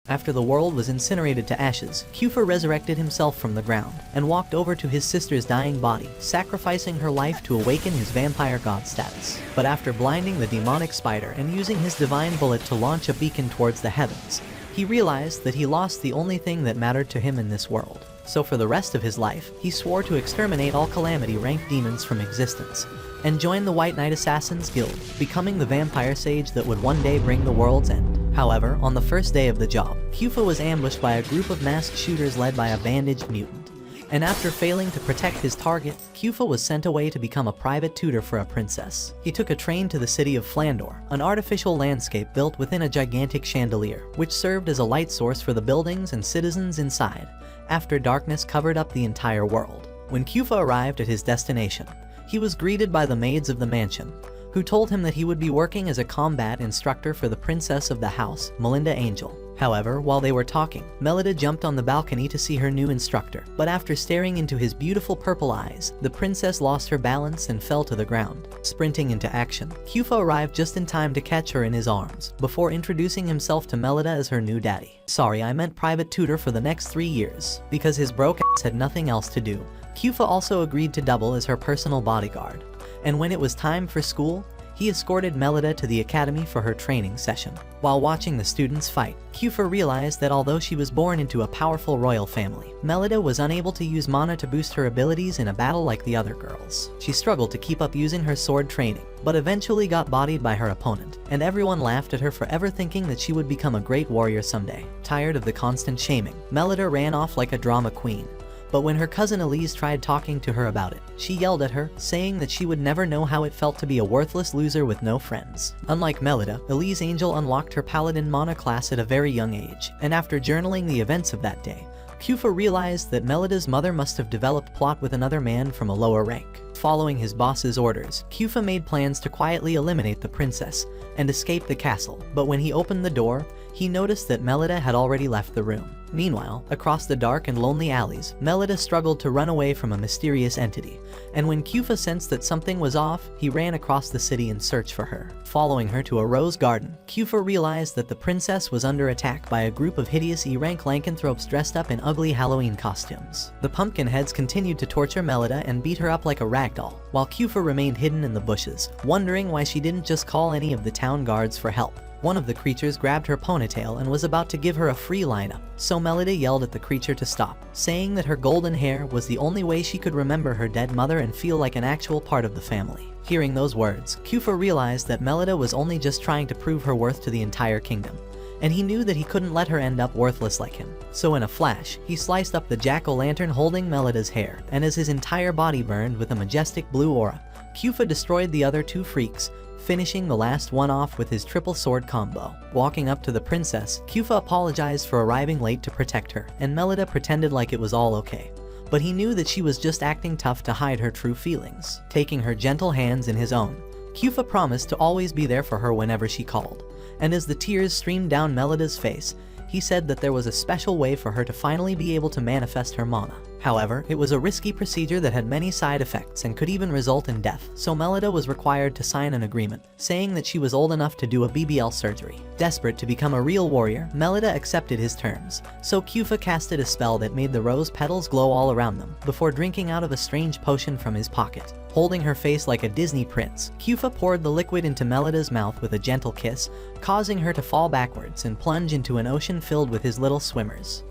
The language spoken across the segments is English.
After the world was incinerated to ashes, Kufa resurrected himself from the ground and walked over to his sister's dying body, sacrificing her life to awaken his vampire god status. But after blinding the demonic spider and using his divine bullet to launch a beacon towards the heavens, he realized that he lost the only thing that mattered to him in this world. So for the rest of his life, he swore to exterminate all Calamity-ranked demons from existence, and join the White Knight Assassins Guild, becoming the vampire sage that would one day bring the world's end. However, on the first day of the job, Kufa was ambushed by a group of masked shooters led by a bandaged mutant. And after failing to protect his target, Kufa was sent away to become a private tutor for a princess. He took a train to the city of Flandor, an artificial landscape built within a gigantic chandelier, which served as a light source for the buildings and citizens inside, after darkness covered up the entire world. When Kufa arrived at his destination, he was greeted by the maids of the mansion, who told him that he would be working as a combat instructor for the princess of the house, Melinda Angel. However, while they were talking, Melida jumped on the balcony to see her new instructor, but after staring into his beautiful purple eyes, the princess lost her balance and fell to the ground. Sprinting into action, Kufa arrived just in time to catch her in his arms, before introducing himself to Melida as her new daddy. "Sorry, I meant private tutor for the next 3 years." Because his broke ass had nothing else to do, Kufa also agreed to double as her personal bodyguard. And when it was time for school, he escorted Melida to the academy for her training session. While watching the students fight, Kufa realized that although she was born into a powerful royal family, Melida was unable to use mana to boost her abilities in a battle like the other girls. She struggled to keep up using her sword training, but eventually got bodied by her opponent, and everyone laughed at her for ever thinking that she would become a great warrior someday. Tired of the constant shaming, Melida ran off like a drama queen. But when her cousin Elise tried talking to her about it, she yelled at her, saying that she would never know how it felt to be a worthless loser with no friends. Unlike Melida, Elise Angel unlocked her Paladin mana class at a very young age, and after journaling the events of that day, Kufa realized that Melida's mother must have developed plot with another man from a lower rank. Following his boss's orders, Kufa made plans to quietly eliminate the princess and escape the castle, but when he opened the door, he noticed that Melida had already left the room. Meanwhile, across the dark and lonely alleys, Melida struggled to run away from a mysterious entity, and when Kufa sensed that something was off, he ran across the city in search for her. Following her to a rose garden, Kufa realized that the princess was under attack by a group of hideous E-rank lycanthropes dressed up in ugly Halloween costumes. The pumpkin heads continued to torture Melida and beat her up like a ragdoll, while Kufa remained hidden in the bushes, wondering why she didn't just call any of the town guards for help. One of the creatures grabbed her ponytail and was about to give her a free lineup, so Melida yelled at the creature to stop, saying that her golden hair was the only way she could remember her dead mother and feel like an actual part of the family. Hearing those words, Kufa realized that Melida was only just trying to prove her worth to the entire kingdom, and he knew that he couldn't let her end up worthless like him. So in a flash, he sliced up the jack-o'-lantern holding Melida's hair, and as his entire body burned with a majestic blue aura, Kufa destroyed the other two freaks, finishing the last one off with his triple sword combo. Walking up to the princess, Kufa apologized for arriving late to protect her, and Melida pretended like it was all okay. But he knew that she was just acting tough to hide her true feelings. Taking her gentle hands in his own, Kufa promised to always be there for her whenever she called. And as the tears streamed down Melida's face, he said that there was a special way for her to finally be able to manifest her mana. However, it was a risky procedure that had many side effects and could even result in death, so Melida was required to sign an agreement, saying that she was old enough to do a BBL surgery. Desperate to become a real warrior, Melida accepted his terms, so Kufa casted a spell that made the rose petals glow all around them, before drinking out of a strange potion from his pocket. Holding her face like a Disney prince, Kufa poured the liquid into Melida's mouth with a gentle kiss, causing her to fall backwards and plunge into an ocean filled with his little swimmers.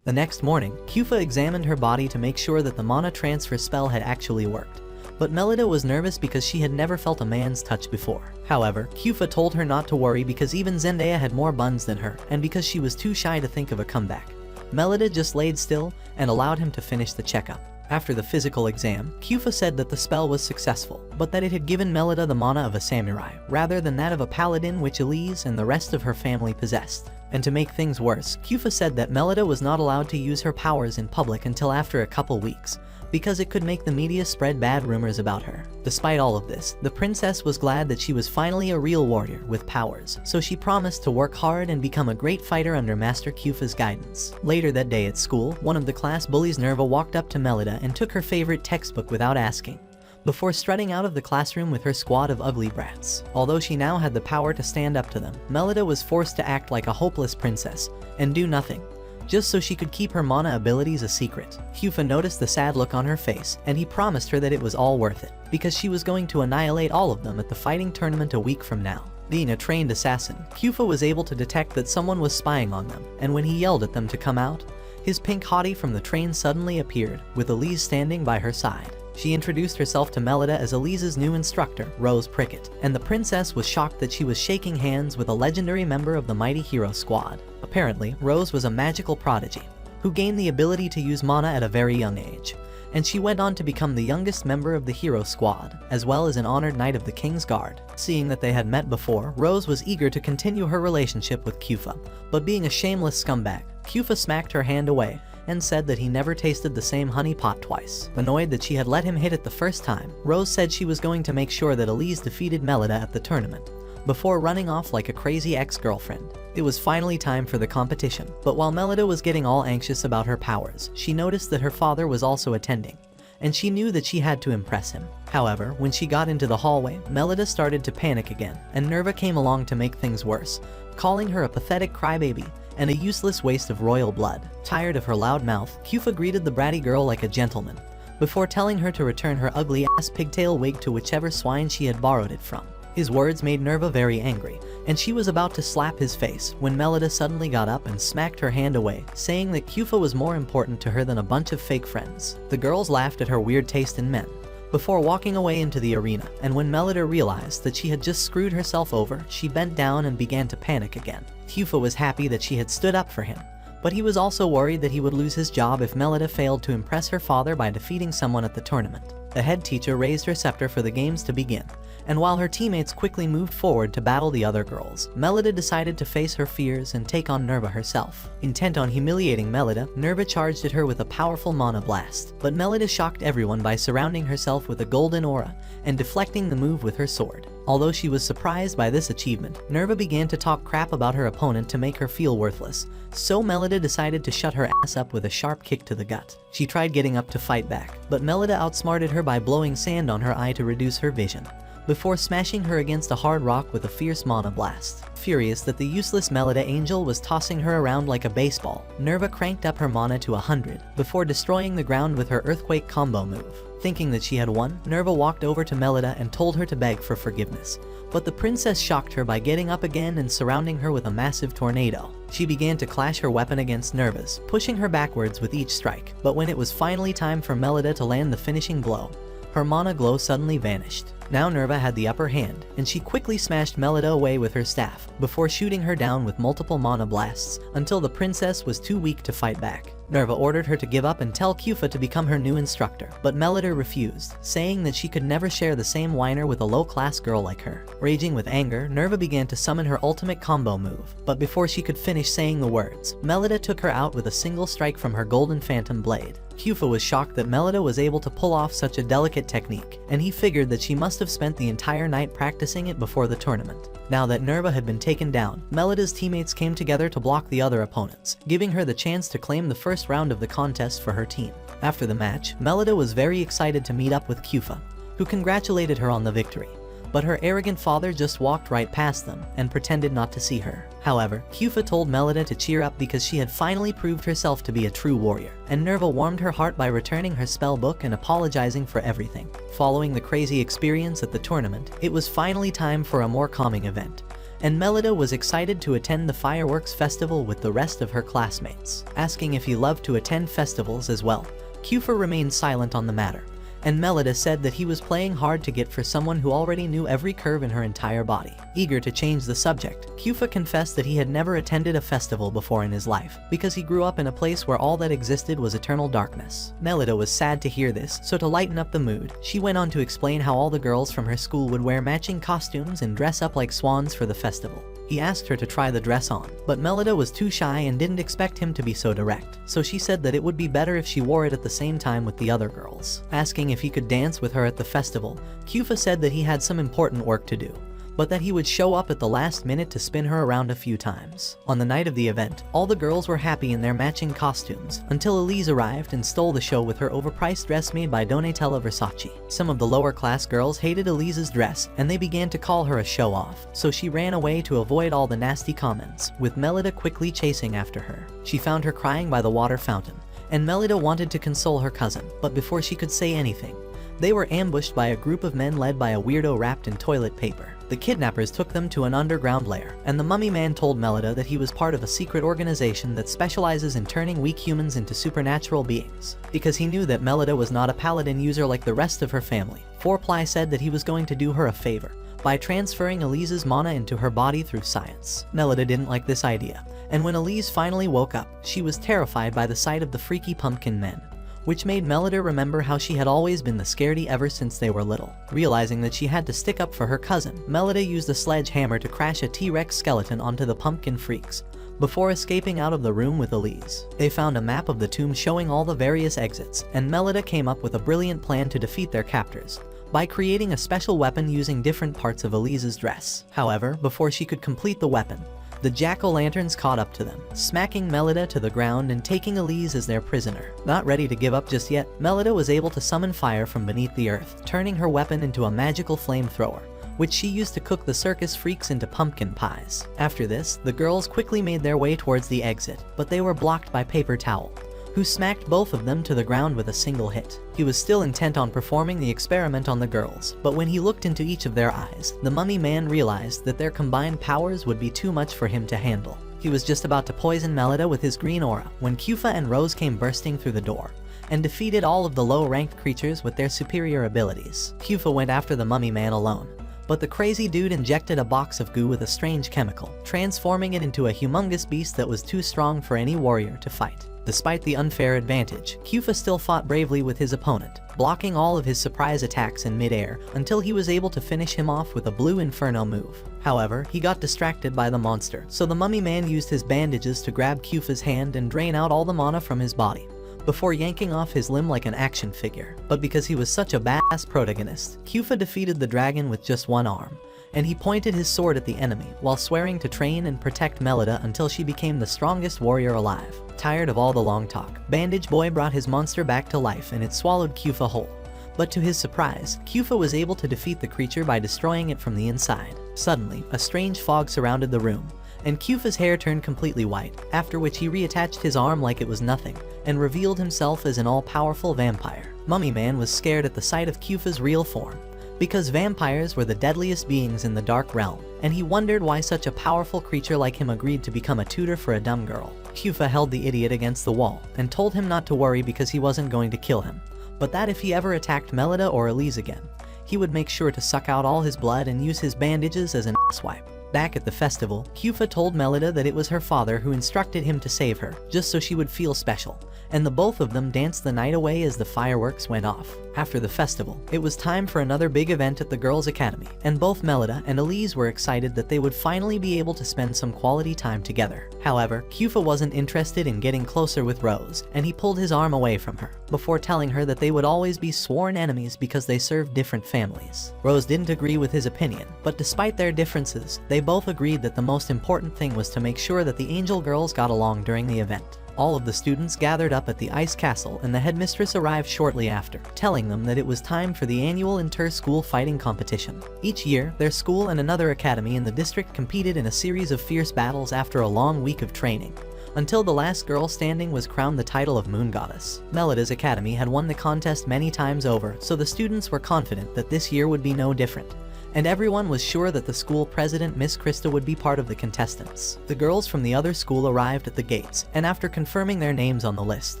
The next morning, Kufa examined her body to make sure that the mana transfer spell had actually worked. But Melida was nervous because she had never felt a man's touch before. However, Kufa told her not to worry because even Zendaya had more buns than her, and because she was too shy to think of a comeback. Melida just laid still and allowed him to finish the checkup. After the physical exam, Kufa said that the spell was successful, but that it had given Melida the mana of a samurai, rather than that of a paladin which Elise and the rest of her family possessed. And to make things worse, Kufa said that Melida was not allowed to use her powers in public until after a couple weeks, because it could make the media spread bad rumors about her. Despite all of this, the princess was glad that she was finally a real warrior with powers, so she promised to work hard and become a great fighter under Master Kufa's guidance. Later that day at school, one of the class bullies, Nerva, walked up to Melida and took her favorite textbook without asking. before strutting out of the classroom with her squad of ugly brats. Although she now had the power to stand up to them, Melida was forced to act like a hopeless princess and do nothing, just so she could keep her mana abilities a secret. Kuffa noticed the sad look on her face, and he promised her that it was all worth it, because she was going to annihilate all of them at the fighting tournament a week from now. Being a trained assassin, Kuffa was able to detect that someone was spying on them, and when he yelled at them to come out, his pink hottie from the train suddenly appeared, with Elise standing by her side. She introduced herself to Melida as Elise's new instructor, Rose Prickett, and the princess was shocked that she was shaking hands with a legendary member of the Mighty Hero Squad. Apparently, Rose was a magical prodigy, who gained the ability to use mana at a very young age, and she went on to become the youngest member of the Hero Squad, as well as an honored knight of the King's Guard. Seeing that they had met before, Rose was eager to continue her relationship with Kuffa, but being a shameless scumbag, Kuffa smacked her hand away and said that he never tasted the same honey pot twice. Annoyed that she had let him hit it the first time, Rose said she was going to make sure that Elise defeated Melida at the tournament, before running off like a crazy ex-girlfriend. It was finally time for the competition, but while Melida was getting all anxious about her powers, she noticed that her father was also attending, and she knew that she had to impress him. However, when she got into the hallway, Melida started to panic again, and Nerva came along to make things worse, calling her a pathetic crybaby and a useless waste of royal blood. Tired of her loud mouth, Kuffa greeted the bratty girl like a gentleman, before telling her to return her ugly-ass pigtail wig to whichever swine she had borrowed it from. His words made Nerva very angry, and she was about to slap his face when Melida suddenly got up and smacked her hand away, saying that Kuffa was more important to her than a bunch of fake friends. The girls laughed at her weird taste in men, before walking away into the arena, and when Melida realized that she had just screwed herself over, she bent down and began to panic again. Kuffa was happy that she had stood up for him, but he was also worried that he would lose his job if Melida failed to impress her father by defeating someone at the tournament. The head teacher raised her scepter for the games to begin, and while her teammates quickly moved forward to battle the other girls, Melida decided to face her fears and take on Nerva herself. Intent on humiliating Melida, Nerva charged at her with a powerful mana blast, but Melida shocked everyone by surrounding herself with a golden aura and deflecting the move with her sword. Although she was surprised by this achievement, Nerva began to talk crap about her opponent to make her feel worthless, so Melida decided to shut her ass up with a sharp kick to the gut. She tried getting up to fight back, but Melida outsmarted her by blowing sand on her eye to reduce her vision, before smashing her against a hard rock with a fierce mana blast. Furious that the useless Melida Angel was tossing her around like a baseball, Nerva cranked up her mana to 100, before destroying the ground with her Earthquake combo move. Thinking that she had won, Nerva walked over to Melida and told her to beg for forgiveness, but the princess shocked her by getting up again and surrounding her with a massive tornado. She began to clash her weapon against Nerva's, pushing her backwards with each strike, but when it was finally time for Melida to land the finishing blow, her mana glow suddenly vanished. Now Nerva had the upper hand, and she quickly smashed Melida away with her staff, before shooting her down with multiple mana blasts, until the princess was too weak to fight back. Nerva ordered her to give up and tell Kuffa to become her new instructor, but Melida refused, saying that she could never share the same whiner with a low-class girl like her. Raging with anger, Nerva began to summon her ultimate combo move, but before she could finish saying the words, Melida took her out with a single strike from her golden phantom blade. Kuffa was shocked that Melida was able to pull off such a delicate technique, and he figured that she must have spent the entire night practicing it before the tournament. Now that Nerva had been taken down, Melida's teammates came together to block the other opponents, giving her the chance to claim the first round of the contest for her team. After the match, Melida was very excited to meet up with Kuffa, who congratulated her on the victory. But her arrogant father just walked right past them and pretended not to see her. However, Kuffa told Melida to cheer up because she had finally proved herself to be a true warrior, and Nerva warmed her heart by returning her spell book and apologizing for everything. Following the crazy experience at the tournament, it was finally time for a more calming event, and Melida was excited to attend the fireworks festival with the rest of her classmates. Asking if he loved to attend festivals as well, Kuffa remained silent on the matter, and Melida said that he was playing hard to get for someone who already knew every curve in her entire body. Eager to change the subject, Kuffa confessed that he had never attended a festival before in his life, because he grew up in a place where all that existed was eternal darkness. Melida was sad to hear this, so to lighten up the mood, she went on to explain how all the girls from her school would wear matching costumes and dress up like swans for the festival. He asked her to try the dress on, but Melida was too shy and didn't expect him to be so direct, so she said that it would be better if she wore it at the same time with the other girls. Asking if he could dance with her at the festival, Kuffa said that he had some important work to do, but that he would show up at the last minute to spin her around a few times. On the night of the event, all the girls were happy in their matching costumes, until Elise arrived and stole the show with her overpriced dress made by Donatella Versace. Some of the lower class girls hated Elise's dress, and they began to call her a show-off, so she ran away to avoid all the nasty comments, with Melida quickly chasing after her. She found her crying by the water fountain, and Melida wanted to console her cousin, but before she could say anything, they were ambushed by a group of men led by a weirdo wrapped in toilet paper. The kidnappers took them to an underground lair, and the mummy man told Melida that he was part of a secret organization that specializes in turning weak humans into supernatural beings. Because he knew that Melida was not a paladin user like the rest of her family, Fourply said that he was going to do her a favor by transferring Elise's mana into her body through science. Melida didn't like this idea, and when Elise finally woke up, she was terrified by the sight of the freaky pumpkin men, which made Melida remember how she had always been the scaredy ever since they were little. Realizing that she had to stick up for her cousin, Melida used a sledgehammer to crash a T-Rex skeleton onto the pumpkin freaks, before escaping out of the room with Elise. They found a map of the tomb showing all the various exits, and Melida came up with a brilliant plan to defeat their captors, by creating a special weapon using different parts of Elise's dress. However, before she could complete the weapon, the jack-o'-lanterns caught up to them, smacking Melida to the ground and taking Elise as their prisoner. Not ready to give up just yet, Melida was able to summon fire from beneath the earth, turning her weapon into a magical flamethrower, which she used to cook the circus freaks into pumpkin pies. After this, the girls quickly made their way towards the exit, but they were blocked by Paper Towel, who smacked both of them to the ground with a single hit. He was still intent on performing the experiment on the girls, but when he looked into each of their eyes, the mummy man realized that their combined powers would be too much for him to handle. He was just about to poison Melida with his green aura when Kufa and Rose came bursting through the door, and defeated all of the low-ranked creatures with their superior abilities. Kufa went after the mummy man alone, but the crazy dude injected a box of goo with a strange chemical, transforming it into a humongous beast that was too strong for any warrior to fight. Despite the unfair advantage, Kufa still fought bravely with his opponent, blocking all of his surprise attacks in midair until he was able to finish him off with a blue inferno move. However, he got distracted by the monster, so the mummy man used his bandages to grab Kufa's hand and drain out all the mana from his body, before yanking off his limb like an action figure. But because he was such a badass protagonist, Kufa defeated the dragon with just one arm, and he pointed his sword at the enemy while swearing to train and protect Melida until she became the strongest warrior alive. Tired of all the long talk, Bandage Boy brought his monster back to life and it swallowed Kufa whole. But to his surprise, Kufa was able to defeat the creature by destroying it from the inside. Suddenly, a strange fog surrounded the room, and Kufa's hair turned completely white, after which he reattached his arm like it was nothing, and revealed himself as an all-powerful vampire. Mummy Man was scared at the sight of Kufa's real form, because vampires were the deadliest beings in the Dark Realm, and he wondered why such a powerful creature like him agreed to become a tutor for a dumb girl. Kufa held the idiot against the wall, and told him not to worry because he wasn't going to kill him, but that if he ever attacked Melida or Elise again, he would make sure to suck out all his blood and use his bandages as an ass wipe. Back at the festival, Kufa told Melida that it was her father who instructed him to save her, just so she would feel special, and the both of them danced the night away as the fireworks went off. After the festival, it was time for another big event at the girls' academy, and both Melida and Elise were excited that they would finally be able to spend some quality time together. However, Kufa wasn't interested in getting closer with Rose, and he pulled his arm away from her, before telling her that they would always be sworn enemies because they served different families. Rose didn't agree with his opinion, but despite their differences, they both agreed that the most important thing was to make sure that the Angel girls got along during the event. All of the students gathered up at the ice castle and the headmistress arrived shortly after, telling them that it was time for the annual inter-school fighting competition. Each year, their school and another academy in the district competed in a series of fierce battles after a long week of training, until the last girl standing was crowned the title of Moon Goddess. Melida's academy had won the contest many times over, so the students were confident that this year would be no different, and everyone was sure that the school president, Miss Krista, would be part of the contestants. The girls from the other school arrived at the gates, and after confirming their names on the list,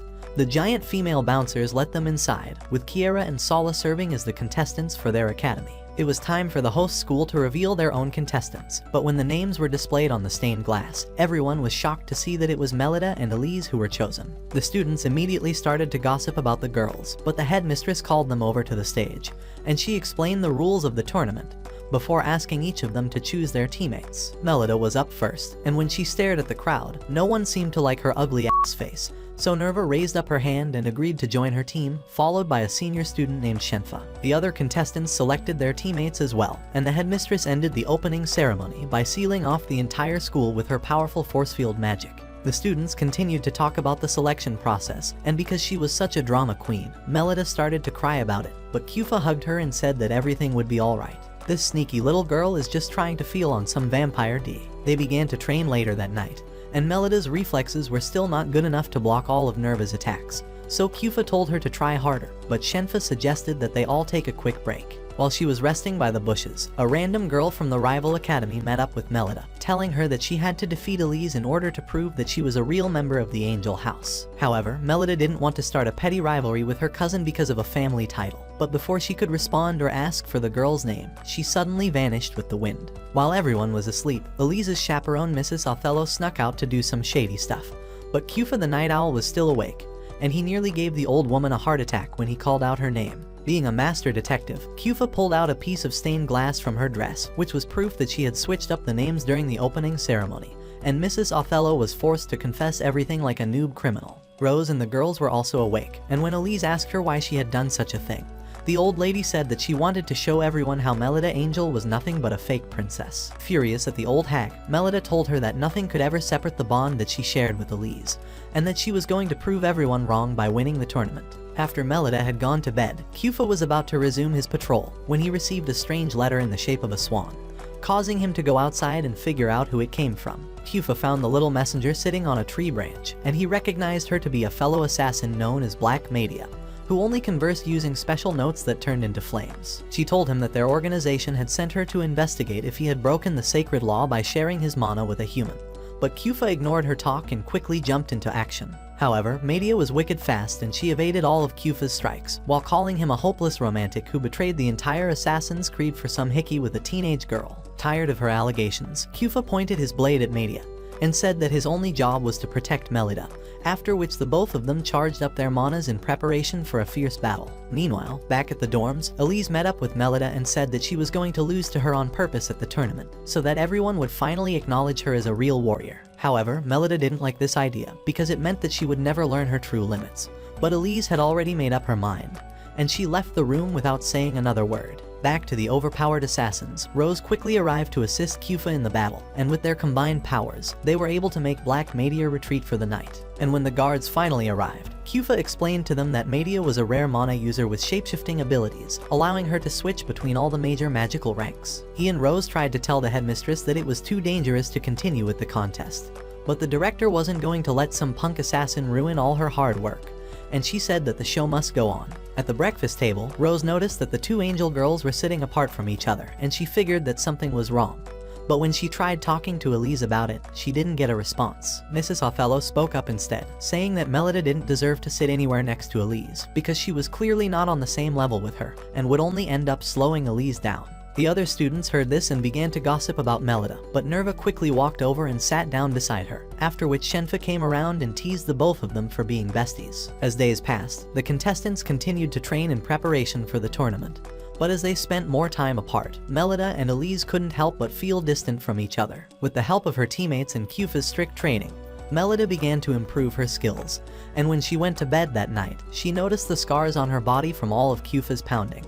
the giant female bouncers let them inside, with Kiera and Sala serving as the contestants for their academy. It was time for the host school to reveal their own contestants, but when the names were displayed on the stained glass, everyone was shocked to see that it was Melida and Elise who were chosen. The students immediately started to gossip about the girls, but the headmistress called them over to the stage, and she explained the rules of the tournament, before asking each of them to choose their teammates. Melida was up first, and when she stared at the crowd, no one seemed to like her ugly ass face. So Nerva raised up her hand and agreed to join her team, followed by a senior student named Shenfa. The other contestants selected their teammates as well, and the headmistress ended the opening ceremony by sealing off the entire school with her powerful force field magic. The students continued to talk about the selection process, and because she was such a drama queen, Melida started to cry about it, but Kufa hugged her and said that everything would be alright. This sneaky little girl is just trying to feel on some vampire D. They began to train later that night, and Melida's reflexes were still not good enough to block all of Nerva's attacks, so Kufa told her to try harder, but Shenfa suggested that they all take a quick break. While she was resting by the bushes, a random girl from the rival academy met up with Melida, telling her that she had to defeat Elise in order to prove that she was a real member of the Angel House. However, Melida didn't want to start a petty rivalry with her cousin because of a family title, but before she could respond or ask for the girl's name, she suddenly vanished with the wind. While everyone was asleep, Elise's chaperone Mrs. Othello snuck out to do some shady stuff, but Kufa the Night Owl was still awake, and he nearly gave the old woman a heart attack when he called out her name. Being a master detective, Kufa pulled out a piece of stained glass from her dress, which was proof that she had switched up the names during the opening ceremony, and Mrs. Othello was forced to confess everything like a noob criminal. Rose and the girls were also awake, and when Elise asked her why she had done such a thing, the old lady said that she wanted to show everyone how Melida Angel was nothing but a fake princess. Furious at the old hag, Melida told her that nothing could ever separate the bond that she shared with Elise, and that she was going to prove everyone wrong by winning the tournament. After Melida had gone to bed, Kufa was about to resume his patrol when he received a strange letter in the shape of a swan, causing him to go outside and figure out who it came from. Kufa found the little messenger sitting on a tree branch, and he recognized her to be a fellow assassin known as Black Madia, who only conversed using special notes that turned into flames. She told him that their organization had sent her to investigate if he had broken the sacred law by sharing his mana with a human. But Kufa ignored her talk and quickly jumped into action. However, Madia was wicked fast and she evaded all of Kufa's strikes, while calling him a hopeless romantic who betrayed the entire Assassin's Creed for some hickey with a teenage girl. Tired of her allegations, Kufa pointed his blade at Madia and said that his only job was to protect Melida, after which the both of them charged up their manas in preparation for a fierce battle. Meanwhile, back at the dorms, Elise met up with Melida and said that she was going to lose to her on purpose at the tournament, so that everyone would finally acknowledge her as a real warrior. However, Melida didn't like this idea, because it meant that she would never learn her true limits. But Elise had already made up her mind, and she left the room without saying another word. Back to the overpowered assassins, Rose quickly arrived to assist Kufa in the battle, and with their combined powers, they were able to make Black Madia retreat for the night. And when the guards finally arrived, Kufa explained to them that Madia was a rare mana user with shapeshifting abilities, allowing her to switch between all the major magical ranks. He and Rose tried to tell the headmistress that it was too dangerous to continue with the contest, but the director wasn't going to let some punk assassin ruin all her hard work, and she said that the show must go on. At the breakfast table, Rose noticed that the two angel girls were sitting apart from each other, and she figured that something was wrong. But when she tried talking to Elise about it, she didn't get a response. Mrs. Othello spoke up instead, saying that Melida didn't deserve to sit anywhere next to Elise, because she was clearly not on the same level with her, and would only end up slowing Elise down. The other students heard this and began to gossip about Melida, but Nerva quickly walked over and sat down beside her, after which Shenfa came around and teased the both of them for being besties. As days passed, the contestants continued to train in preparation for the tournament, but as they spent more time apart, Melida and Elise couldn't help but feel distant from each other. With the help of her teammates and Kufa's strict training, Melida began to improve her skills, and when she went to bed that night, she noticed the scars on her body from all of Kufa's pounding.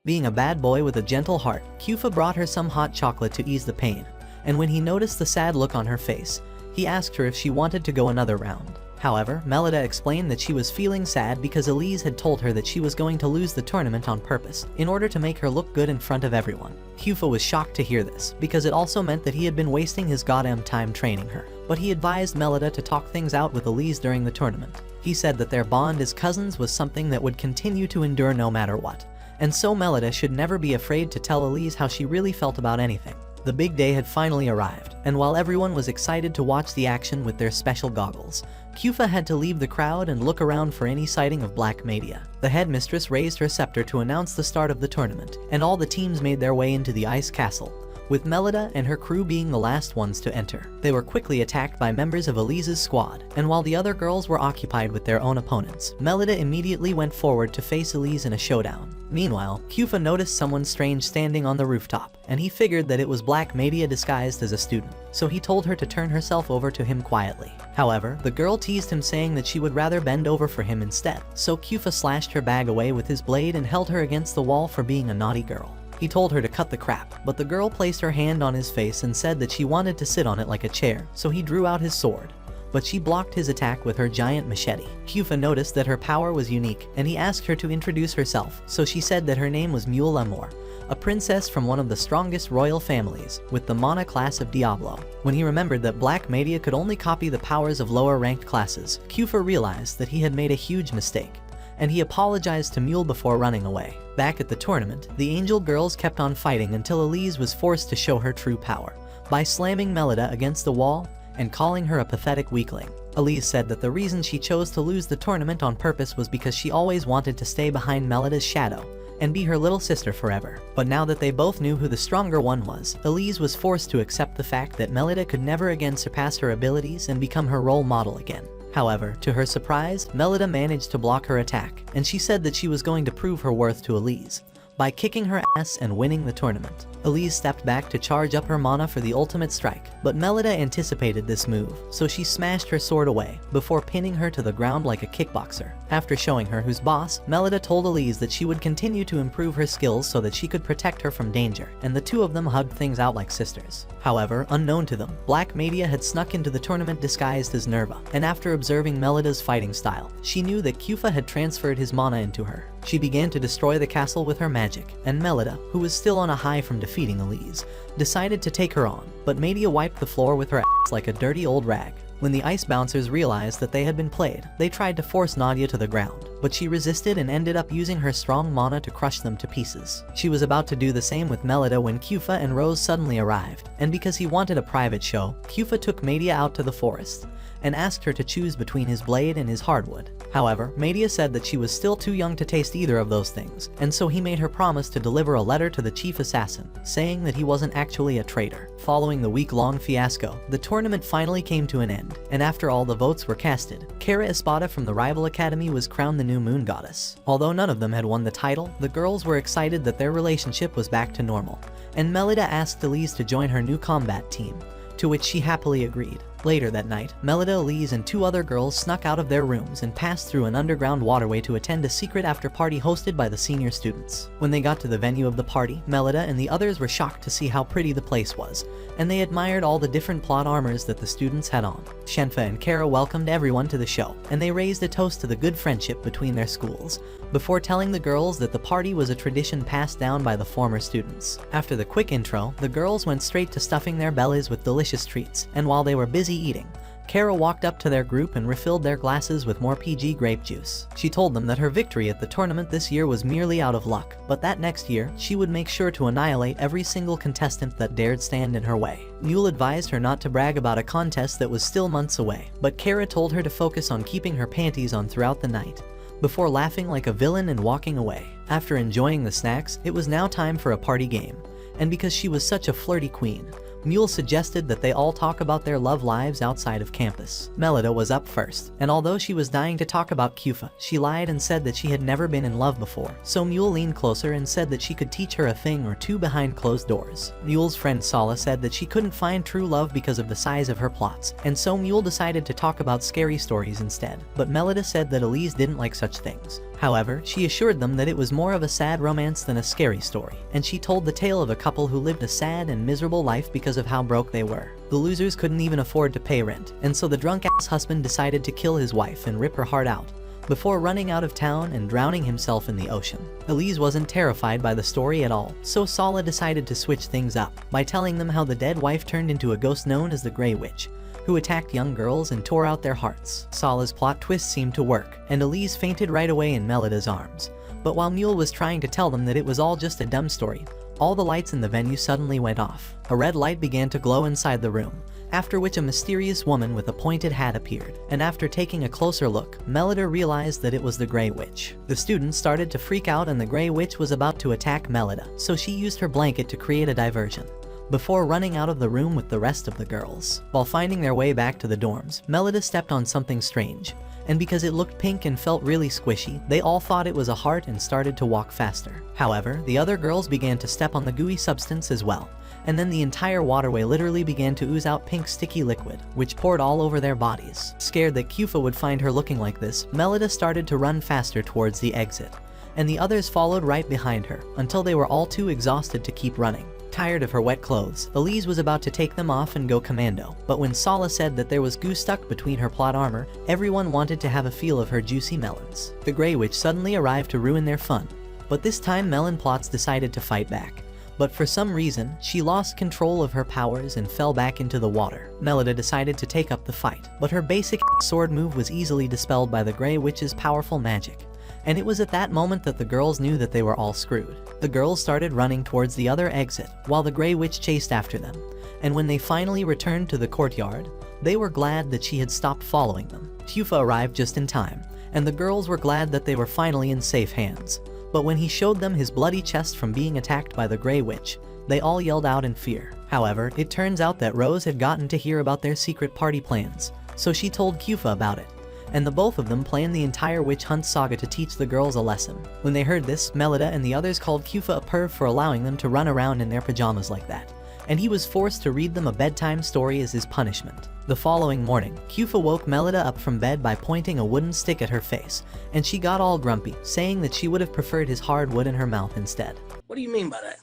Being a bad boy with a gentle heart, Kufa brought her some hot chocolate to ease the pain, and when he noticed the sad look on her face, he asked her if she wanted to go another round. However, Melida explained that she was feeling sad because Elise had told her that she was going to lose the tournament on purpose, in order to make her look good in front of everyone. Kufa was shocked to hear this, because it also meant that he had been wasting his goddamn time training her, but he advised Melida to talk things out with Elise during the tournament. He said that their bond as cousins was something that would continue to endure no matter what, and so Melida should never be afraid to tell Elise how she really felt about anything. The big day had finally arrived, and while everyone was excited to watch the action with their special goggles, Kufa had to leave the crowd and look around for any sighting of Black Madia. The headmistress raised her scepter to announce the start of the tournament, and all the teams made their way into the ice castle, with Melida and her crew being the last ones to enter. They were quickly attacked by members of Elise's squad, and while the other girls were occupied with their own opponents, Melida immediately went forward to face Elise in a showdown. Meanwhile, Kufa noticed someone strange standing on the rooftop, and he figured that it was Black Media disguised as a student, so he told her to turn herself over to him quietly. However, the girl teased him, saying that she would rather bend over for him instead, so Kufa slashed her bag away with his blade and held her against the wall for being a naughty girl. He told her to cut the crap, but the girl placed her hand on his face and said that she wanted to sit on it like a chair, so he drew out his sword. But she blocked his attack with her giant machete. Kufa noticed that her power was unique, and he asked her to introduce herself, so she said that her name was Mule Amour, a princess from one of the strongest royal families, with the Mana class of Diablo. When he remembered that Black Media could only copy the powers of lower ranked classes, Kufa realized that he had made a huge mistake, and he apologized to Mule before running away. Back at the tournament, the Angel girls kept on fighting until Elise was forced to show her true power by slamming Melida against the wall and calling her a pathetic weakling. Elise said that the reason she chose to lose the tournament on purpose was because she always wanted to stay behind Melida's shadow and be her little sister forever. But now that they both knew who the stronger one was, Elise was forced to accept the fact that Melida could never again surpass her abilities and become her role model again. However, to her surprise, Melida managed to block her attack, and she said that she was going to prove her worth to Elise by kicking her ass and winning the tournament. Elise stepped back to charge up her mana for the ultimate strike, but Melida anticipated this move, so she smashed her sword away before pinning her to the ground like a kickboxer. After showing her who's boss, Melida told Elise that she would continue to improve her skills so that she could protect her from danger, and the two of them hugged things out like sisters. However, unknown to them, Black Media had snuck into the tournament disguised as Nerva, and after observing Melida's fighting style, she knew that Kufa had transferred his mana into her. She began to destroy the castle with her magic, and Melida, who was still on a high from defeating Elise, decided to take her on, but Media wiped the floor with her ass like a dirty old rag. When the ice bouncers realized that they had been played, they tried to force Nadia to the ground, but she resisted and ended up using her strong mana to crush them to pieces. She was about to do the same with Melida when Kufa and Rose suddenly arrived, and because he wanted a private show, Kufa took Media out to the forest and asked her to choose between his blade and his hardwood. However, Media said that she was still too young to taste either of those things, and so he made her promise to deliver a letter to the chief assassin, saying that he wasn't actually a traitor. Following the week-long fiasco, the tournament finally came to an end, and after all the votes were casted, Kara Espada from the rival academy was crowned the new moon goddess. Although none of them had won the title, the girls were excited that their relationship was back to normal, and Melida asked Elise to join her new combat team, to which she happily agreed. Later that night, Melida, Elise, and two other girls snuck out of their rooms and passed through an underground waterway to attend a secret after-party hosted by the senior students. When they got to the venue of the party, Melida and the others were shocked to see how pretty the place was, and they admired all the different plot armors that the students had on. Shenfa and Kara welcomed everyone to the show, and they raised a toast to the good friendship between their schools, before telling the girls that the party was a tradition passed down by the former students. After the quick intro, the girls went straight to stuffing their bellies with delicious treats, and while they were busy eating, Kara walked up to their group and refilled their glasses with more PG grape juice. She told them that her victory at the tournament this year was merely out of luck, but that next year, she would make sure to annihilate every single contestant that dared stand in her way. Mule advised her not to brag about a contest that was still months away, but Kara told her to focus on keeping her panties on throughout the night, before laughing like a villain and walking away. After enjoying the snacks, it was now time for a party game, and because she was such a flirty queen, Mule suggested that they all talk about their love lives outside of campus. Melida was up first, and although she was dying to talk about Kufa, she lied and said that she had never been in love before, so Mule leaned closer and said that she could teach her a thing or two behind closed doors. Mule's friend Sala said that she couldn't find true love because of the size of her plots, and so Mule decided to talk about scary stories instead, but Melida said that Elise didn't like such things. However, she assured them that it was more of a sad romance than a scary story, and she told the tale of a couple who lived a sad and miserable life because of how broke they were. The losers couldn't even afford to pay rent, and so the drunk-ass husband decided to kill his wife and rip her heart out, before running out of town and drowning himself in the ocean. Elise wasn't terrified by the story at all, so Sala decided to switch things up by telling them how the dead wife turned into a ghost known as the Grey Witch, who attacked young girls and tore out their hearts. Sala's plot twist seemed to work, and Elise fainted right away in Melida's arms. But while Mule was trying to tell them that it was all just a dumb story, all the lights in the venue suddenly went off. A red light began to glow inside the room, after which a mysterious woman with a pointed hat appeared, and after taking a closer look, Melida realized that it was the Grey Witch. The students started to freak out and the Grey Witch was about to attack Melida, so she used her blanket to create a diversion. before running out of the room with the rest of the girls. While finding their way back to the dorms, Melida stepped on something strange, and because it looked pink and felt really squishy, they all thought it was a heart and started to walk faster. However, the other girls began to step on the gooey substance as well, and then the entire waterway literally began to ooze out pink sticky liquid, which poured all over their bodies. Scared that Kufa would find her looking like this, Melida started to run faster towards the exit, and the others followed right behind her, until they were all too exhausted to keep running. Tired of her wet clothes, Elise was about to take them off and go commando, but when Sala said that there was goo stuck between her plot armor, everyone wanted to have a feel of her juicy melons. The Grey Witch suddenly arrived to ruin their fun, but this time Melon Plots decided to fight back. But for some reason, she lost control of her powers and fell back into the water. Melida decided to take up the fight, but her basic sword move was easily dispelled by the Grey Witch's powerful magic. And it was at that moment that the girls knew that they were all screwed. The girls started running towards the other exit, while the Grey Witch chased after them. And when they finally returned to the courtyard, they were glad that she had stopped following them. Kufa arrived just in time, and the girls were glad that they were finally in safe hands. But when he showed them his bloody chest from being attacked by the Grey Witch, they all yelled out in fear. However, it turns out that Rose had gotten to hear about their secret party plans, so she told Kufa about it. And the both of them planned the entire witch hunt saga to teach the girls a lesson. When they heard this, Melida and the others called Kufa a perv for allowing them to run around in their pajamas like that, and he was forced to read them a bedtime story as his punishment. The following morning, Kufa woke Melida up from bed by pointing a wooden stick at her face, and she got all grumpy, saying that she would have preferred his hard wood in her mouth instead. What do you mean by that?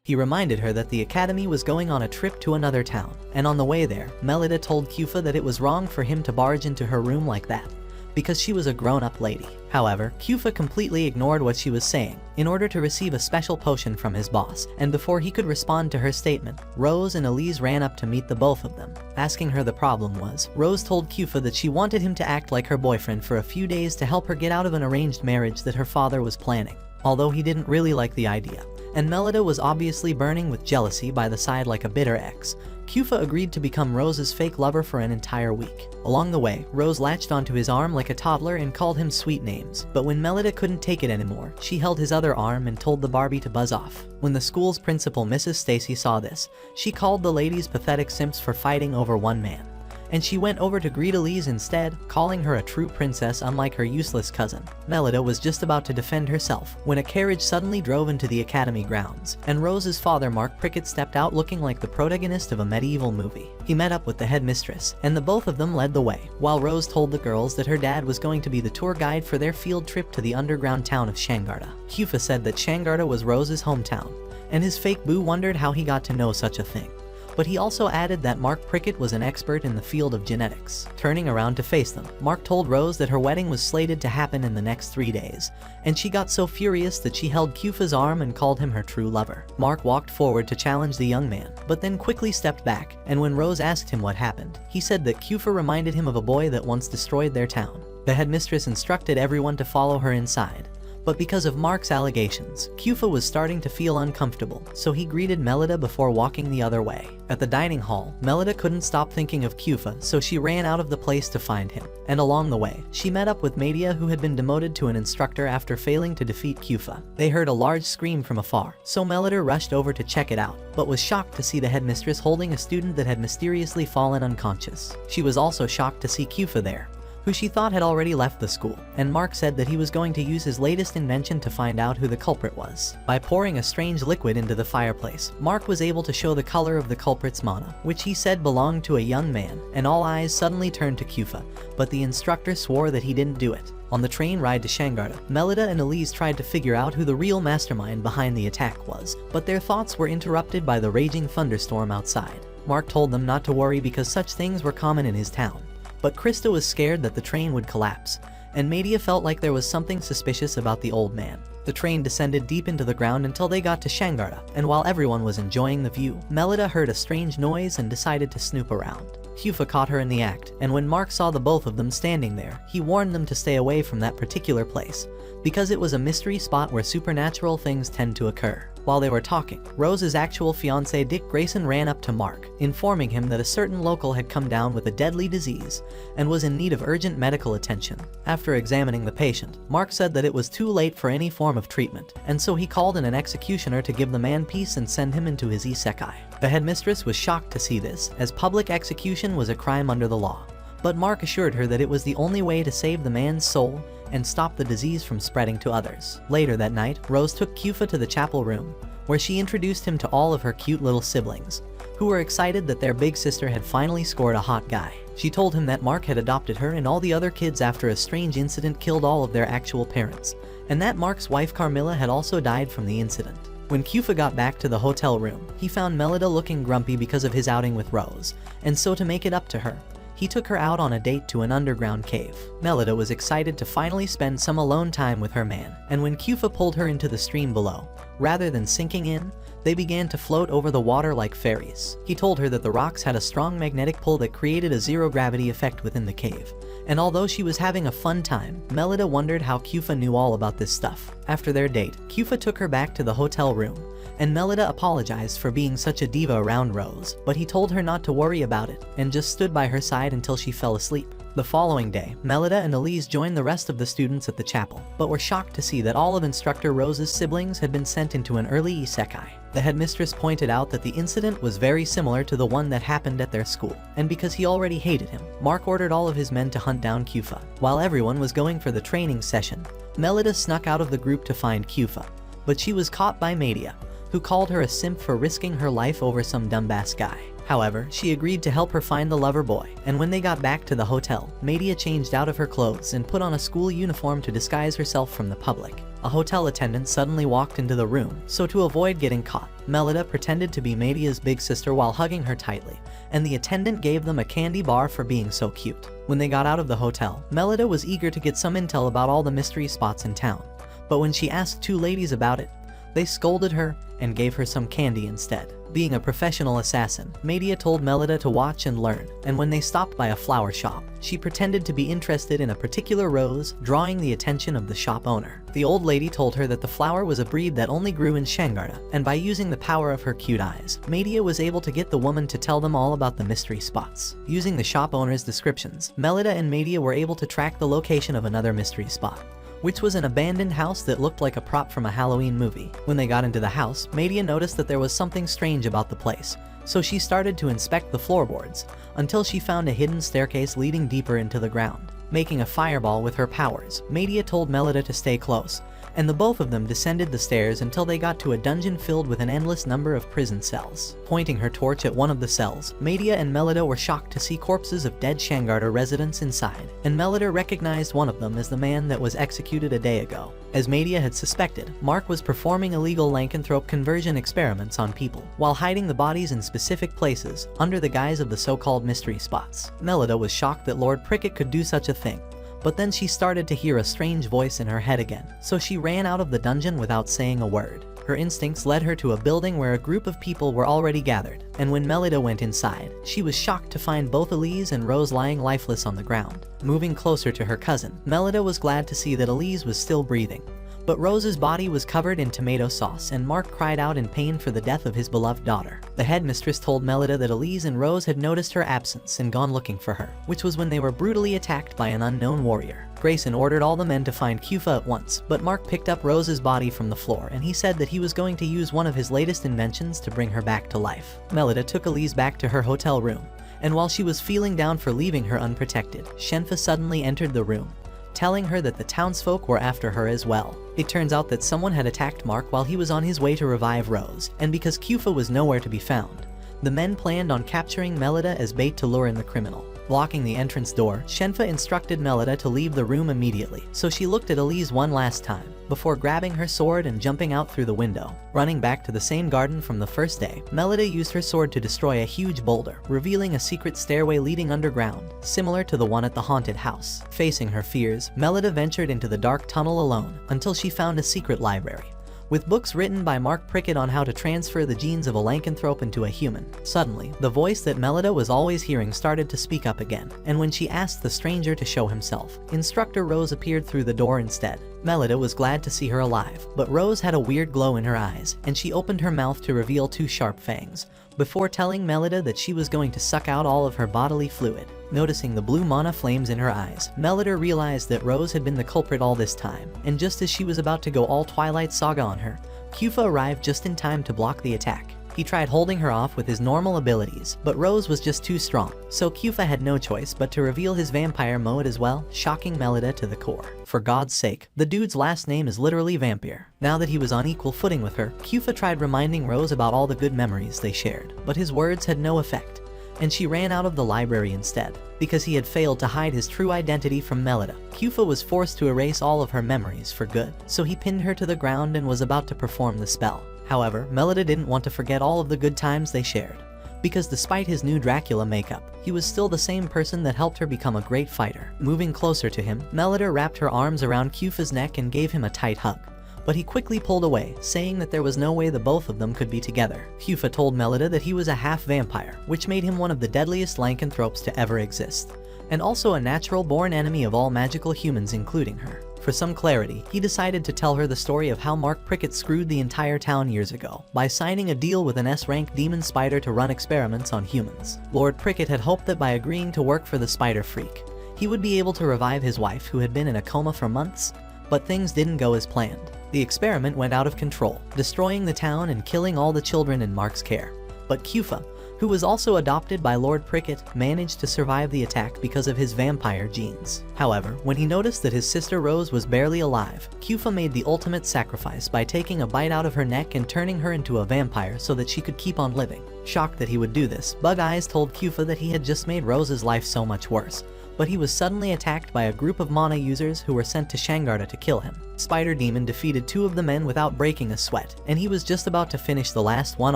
He reminded her that the academy was going on a trip to another town, and on the way there, Melida told Kufa that it was wrong for him to barge into her room like that, because she was a grown-up lady. However, Kufa completely ignored what she was saying, in order to receive a special potion from his boss, and before he could respond to her statement, Rose and Elise ran up to meet the both of them. Asking her the problem was, Rose told Kufa that she wanted him to act like her boyfriend for a few days to help her get out of an arranged marriage that her father was planning, although he didn't really like the idea. And Melida was obviously burning with jealousy by the side like a bitter ex. Kufa agreed to become Rose's fake lover for an entire week. Along the way, Rose latched onto his arm like a toddler and called him sweet names, but when Melida couldn't take it anymore, she held his other arm and told the Barbie to buzz off. When the school's principal, Mrs. Stacy, saw this, she called the ladies pathetic simps for fighting over one man, and she went over to greet Elise instead, calling her a true princess unlike her useless cousin. Melida was just about to defend herself when a carriage suddenly drove into the academy grounds, and Rose's father, Mark Prickett, stepped out looking like the protagonist of a medieval movie. He met up with the headmistress, and the both of them led the way, while Rose told the girls that her dad was going to be the tour guide for their field trip to the underground town of Shangarda. Kufa said that Shangarda was Rose's hometown, and his fake boo wondered how he got to know such a thing. But he also added that Mark Prickett was an expert in the field of genetics. Turning around to face them, Mark told Rose that her wedding was slated to happen in the next 3 days, and she got so furious that she held Kufa's arm and called him her true lover. Mark walked forward to challenge the young man, but then quickly stepped back, and when Rose asked him what happened, he said that Kufa reminded him of a boy that once destroyed their town. The headmistress instructed everyone to follow her inside. But because of Mark's allegations, Kufa was starting to feel uncomfortable, so he greeted Melida before walking the other way. At the dining hall, Melida couldn't stop thinking of Kufa, so she ran out of the place to find him. And along the way, she met up with Madia, who had been demoted to an instructor after failing to defeat Kufa. They heard a large scream from afar, so Melida rushed over to check it out, but was shocked to see the headmistress holding a student that had mysteriously fallen unconscious. She was also shocked to see Kufa there, who she thought had already left the school, and Mark said that he was going to use his latest invention to find out who the culprit was. By pouring a strange liquid into the fireplace, Mark was able to show the color of the culprit's mana, which he said belonged to a young man, and all eyes suddenly turned to Kufa, but the instructor swore that he didn't do it. On the train ride to Shangarda, Melida and Elise tried to figure out who the real mastermind behind the attack was, but their thoughts were interrupted by the raging thunderstorm outside. Mark told them not to worry because such things were common in his town. But Krista was scared that the train would collapse, and Madia felt like there was something suspicious about the old man. The train descended deep into the ground until they got to Shangarda, and while everyone was enjoying the view, Melida heard a strange noise and decided to snoop around. Kufa caught her in the act, and when Mark saw the both of them standing there, he warned them to stay away from that particular place, because it was a mystery spot where supernatural things tend to occur. While they were talking, Rose's actual fiancé Dick Grayson ran up to Mark, informing him that a certain local had come down with a deadly disease and was in need of urgent medical attention. After examining the patient, Mark said that it was too late for any form of treatment, and so he called in an executioner to give the man peace and send him into his isekai. The headmistress was shocked to see this, as public execution was a crime under the law. But Mark assured her that it was the only way to save the man's soul and stop the disease from spreading to others. Later that night, Rose took Kyufa to the chapel room, where she introduced him to all of her cute little siblings, who were excited that their big sister had finally scored a hot guy. She told him that Mark had adopted her and all the other kids after a strange incident killed all of their actual parents, and that Mark's wife Carmilla had also died from the incident. When Kyufa got back to the hotel room, he found Melida looking grumpy because of his outing with Rose, and so to make it up to her, he took her out on a date to an underground cave. Melida was excited to finally spend some alone time with her man, and when Kyufa pulled her into the stream below, rather than sinking in, they began to float over the water like fairies. He told her that the rocks had a strong magnetic pull that created a zero-gravity effect within the cave. And although she was having a fun time, Melida wondered how Kyufa knew all about this stuff. After their date, Kyufa took her back to the hotel room, and Melida apologized for being such a diva around Rose, but he told her not to worry about it, and just stood by her side until she fell asleep. The following day, Melida and Elise joined the rest of the students at the chapel, but were shocked to see that all of Instructor Rose's siblings had been sent into an early isekai. The headmistress pointed out that the incident was very similar to the one that happened at their school, and because he already hated him, Mark ordered all of his men to hunt down Kyufa. While everyone was going for the training session, Melida snuck out of the group to find Kyufa, but she was caught by Media, who called her a simp for risking her life over some dumbass guy. However, she agreed to help her find the lover boy, and when they got back to the hotel, Media changed out of her clothes and put on a school uniform to disguise herself from the public. A hotel attendant suddenly walked into the room, so to avoid getting caught, Melida pretended to be Media's big sister while hugging her tightly, and the attendant gave them a candy bar for being so cute. When they got out of the hotel, Melida was eager to get some intel about all the mystery spots in town, but when she asked two ladies about it, they scolded her and gave her some candy instead. Being a professional assassin, Media told Melida to watch and learn, and when they stopped by a flower shop, she pretended to be interested in a particular rose, drawing the attention of the shop owner. The old lady told her that the flower was a breed that only grew in Shangarda, and by using the power of her cute eyes, Media was able to get the woman to tell them all about the mystery spots. Using the shop owner's descriptions, Melida and Media were able to track the location of another mystery spot, which was an abandoned house that looked like a prop from a Halloween movie. When they got into the house, Media noticed that there was something strange about the place, so she started to inspect the floorboards, until she found a hidden staircase leading deeper into the ground. Making a fireball with her powers, Media told Melida to stay close, and the both of them descended the stairs until they got to a dungeon filled with an endless number of prison cells. Pointing her torch at one of the cells, Media and Melida were shocked to see corpses of dead Shangarda residents inside, and Melida recognized one of them as the man that was executed a day ago. As Media had suspected, Mark was performing illegal lycanthrope conversion experiments on people, while hiding the bodies in specific places, under the guise of the so-called mystery spots. Melida was shocked that Lord Prickett could do such a thing, but then she started to hear a strange voice in her head again, so she ran out of the dungeon without saying a word. Her instincts led her to a building where a group of people were already gathered, and when Melida went inside, she was shocked to find both Elise and Rose lying lifeless on the ground. Moving closer to her cousin, Melida was glad to see that Elise was still breathing, but Rose's body was covered in tomato sauce, and Mark cried out in pain for the death of his beloved daughter. The headmistress told Melida that Elise and Rose had noticed her absence and gone looking for her, which was when they were brutally attacked by an unknown warrior. Grayson ordered all the men to find Kyufa at once, but Mark picked up Rose's body from the floor, and he said that he was going to use one of his latest inventions to bring her back to life. Melida took Elise back to her hotel room, and while she was feeling down for leaving her unprotected, Shenfa suddenly entered the room, telling her that the townsfolk were after her as well. It turns out that someone had attacked Mark while he was on his way to revive Rose, and because Kyufa was nowhere to be found, the men planned on capturing Melida as bait to lure in the criminal. Blocking the entrance door, Shenfa instructed Melida to leave the room immediately, so she looked at Elise one last time, before grabbing her sword and jumping out through the window. Running back to the same garden from the first day, Melida used her sword to destroy a huge boulder, revealing a secret stairway leading underground, similar to the one at the haunted house. Facing her fears, Melida ventured into the dark tunnel alone, until she found a secret library, with books written by Mark Prickett on how to transfer the genes of a lycanthrope into a human. Suddenly, the voice that Melida was always hearing started to speak up again, and when she asked the stranger to show himself, Instructor Rose appeared through the door instead. Melida was glad to see her alive, but Rose had a weird glow in her eyes, and she opened her mouth to reveal 2 sharp fangs, before telling Melida that she was going to suck out all of her bodily fluid. Noticing the blue mana flames in her eyes, Melida realized that Rose had been the culprit all this time, and just as she was about to go all Twilight Saga on her, Kufa arrived just in time to block the attack. He tried holding her off with his normal abilities, but Rose was just too strong, so Kufa had no choice but to reveal his vampire mode as well, shocking Melida to the core. For God's sake, the dude's last name is literally Vampire. Now that he was on equal footing with her, Kufa tried reminding Rose about all the good memories they shared, but his words had no effect, and she ran out of the library instead. Because he had failed to hide his true identity from Melida, Kufa was forced to erase all of her memories for good, so he pinned her to the ground and was about to perform the spell. However, Melida didn't want to forget all of the good times they shared, because despite his new Dracula makeup, he was still the same person that helped her become a great fighter. Moving closer to him, Melida wrapped her arms around Kufa's neck and gave him a tight hug, but he quickly pulled away, saying that there was no way the both of them could be together. Kufa told Melida that he was a half-vampire, which made him one of the deadliest lycanthropes to ever exist, and also a natural-born enemy of all magical humans including her. For some clarity, he decided to tell her the story of how Mark Prickett screwed the entire town years ago by signing a deal with an S-rank demon spider to run experiments on humans. Lord Prickett had hoped that by agreeing to work for the Spider Freak, he would be able to revive his wife who had been in a coma for months, but things didn't go as planned. The experiment went out of control, destroying the town and killing all the children in Mark's care. But Kufa, who was also adopted by Lord Prickett, managed to survive the attack because of his vampire genes. However, when he noticed that his sister Rose was barely alive, Kufa made the ultimate sacrifice by taking a bite out of her neck and turning her into a vampire so that she could keep on living. Shocked that he would do this, Bug Eyes told Kufa that he had just made Rose's life so much worse, but he was suddenly attacked by a group of mana users who were sent to Shangarda to kill him. Spider Demon defeated 2 of the men without breaking a sweat, and he was just about to finish the last one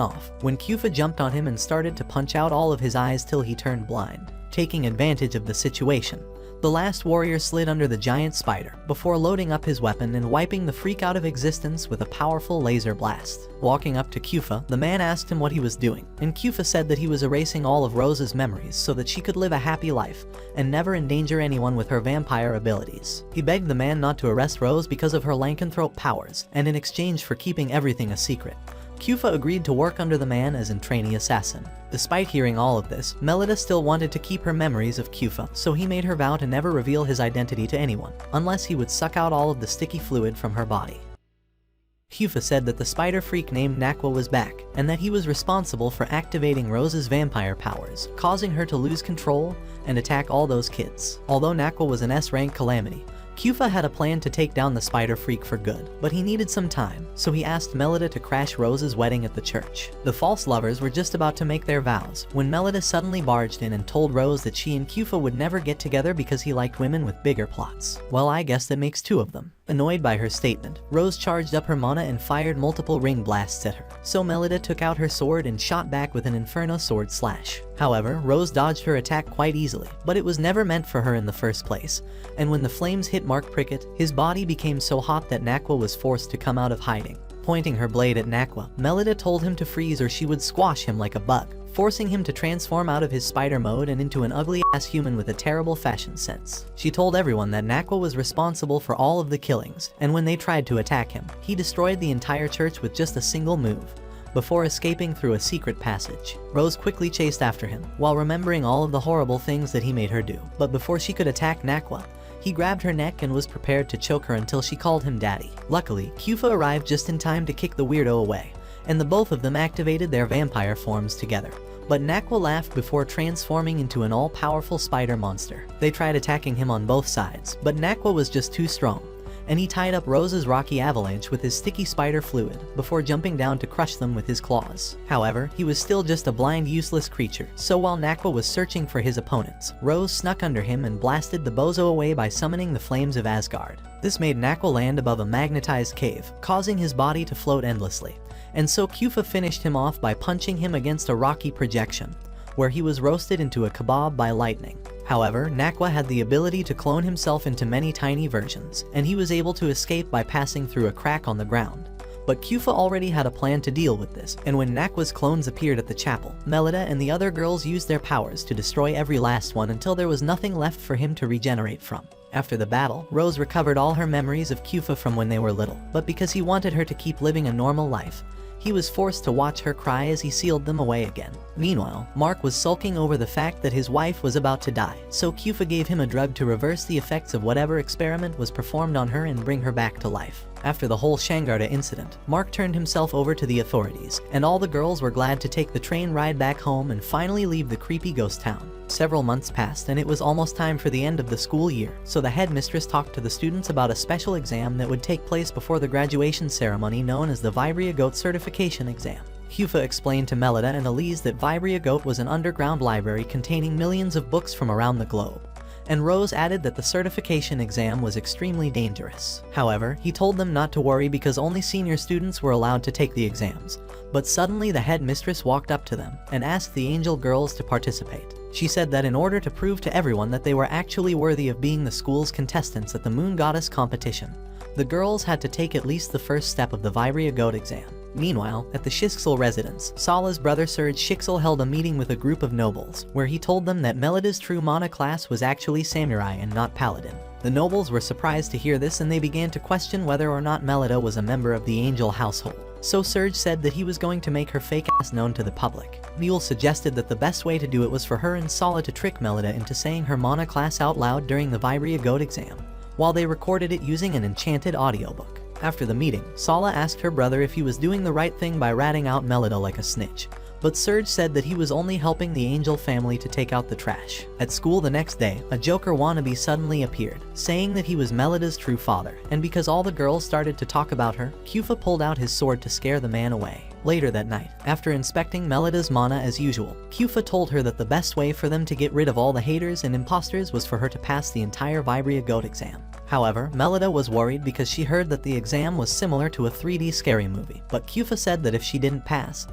off when Kufa jumped on him and started to punch out all of his eyes till he turned blind. Taking advantage of the situation, the last warrior slid under the giant spider before loading up his weapon and wiping the freak out of existence with a powerful laser blast. Walking up to Kufa, the man asked him what he was doing, and Kufa said that he was erasing all of Rose's memories so that she could live a happy life and never endanger anyone with her vampire abilities. He begged the man not to arrest Rose because of her lycanthrope powers, and in exchange for keeping everything a secret, Kufa agreed to work under the man as a trainee assassin. Despite hearing all of this, Melida still wanted to keep her memories of Kufa, so he made her vow to never reveal his identity to anyone, unless he would suck out all of the sticky fluid from her body. Kufa said that the spider freak named Nakwa was back, and that he was responsible for activating Rose's vampire powers, causing her to lose control and attack all those kids. Although Nakwa was an S-rank calamity, Kufa had a plan to take down the spider freak for good, but he needed some time, so he asked Melida to crash Rose's wedding at the church. The false lovers were just about to make their vows when Melida suddenly barged in and told Rose that she and Kufa would never get together because he liked women with bigger plots. Well, I guess that makes 2 of them. Annoyed by her statement, Rose charged up her mana and fired multiple ring blasts at her, so Melida took out her sword and shot back with an Inferno sword slash. However, Rose dodged her attack quite easily, but it was never meant for her in the first place, and when the flames hit Mark Prickett, his body became so hot that Nakwa was forced to come out of hiding. Pointing her blade at Nakwa, Melida told him to freeze or she would squash him like a bug, forcing him to transform out of his spider mode and into an ugly-ass human with a terrible fashion sense. She told everyone that Nakwa was responsible for all of the killings, and when they tried to attack him, he destroyed the entire church with just a single move, before escaping through a secret passage. Rose quickly chased after him, while remembering all of the horrible things that he made her do. But before she could attack Nakwa, he grabbed her neck and was prepared to choke her until she called him daddy. Luckily, Kufa arrived just in time to kick the weirdo away, and the both of them activated their vampire forms together. But Nakwa laughed before transforming into an all-powerful spider monster. They tried attacking him on both sides, but Nakwa was just too strong, and he tied up Rose's rocky avalanche with his sticky spider fluid before jumping down to crush them with his claws. However, he was still just a blind, useless creature, so while Nakwa was searching for his opponents, Rose snuck under him and blasted the bozo away by summoning the flames of Asgard. This made Nakwa land above a magnetized cave, causing his body to float endlessly, and so Kufa finished him off by punching him against a rocky projection, where he was roasted into a kebab by lightning. However, Nakwa had the ability to clone himself into many tiny versions, and he was able to escape by passing through a crack on the ground, But Kufa already had a plan to deal with this, and when Nakwa's clones appeared at the chapel, Melida and the other girls used their powers to destroy every last one until there was nothing left for him to regenerate from. After the battle, Rose recovered all her memories of Kufa from when they were little, but because he wanted her to keep living a normal life, he was forced to watch her cry as he sealed them away again. Meanwhile, Mark was sulking over the fact that his wife was about to die, so Kufa gave him a drug to reverse the effects of whatever experiment was performed on her and bring her back to life. After the whole Shangarda incident, Mark turned himself over to the authorities, and all the girls were glad to take the train ride back home and finally leave the creepy ghost town. Several months passed and it was almost time for the end of the school year, so the headmistress talked to the students about a special exam that would take place before the graduation ceremony known as the Vibria Goat Certification Exam. Kufa explained to Melida and Elise that Vibria Goat was an underground library containing millions of books from around the globe, and Rose added that the certification exam was extremely dangerous. However, he told them not to worry because only senior students were allowed to take the exams. But suddenly the headmistress walked up to them and asked the angel girls to participate. She said that in order to prove to everyone that they were actually worthy of being the school's contestants at the Moon Goddess competition, the girls had to take at least the first step of the Vibria Goat exam. Meanwhile, at the Shixel residence, Sala's brother Serge Shixel held a meeting with a group of nobles, where he told them that Melida's true mana class was actually samurai and not paladin. The nobles were surprised to hear this and they began to question whether or not Melida was a member of the angel household. So Serge said that he was going to make her fake ass known to the public. Mule suggested that the best way to do it was for her and Sala to trick Melida into saying her mana class out loud during the Vibria Goat exam, while they recorded it using an enchanted audiobook. After the meeting, Sala asked her brother if he was doing the right thing by ratting out Melida like a snitch, but Serge said that he was only helping the angel family to take out the trash. At school the next day, a Joker wannabe suddenly appeared, saying that he was Melida's true father, and because all the girls started to talk about her, Kufa pulled out his sword to scare the man away. Later that night, after inspecting Melida's mana as usual, Kufa told her that the best way for them to get rid of all the haters and imposters was for her to pass the entire Vibria Goat exam. However, Melida was worried because she heard that the exam was similar to a 3D scary movie, but Kufa said that if she didn't pass,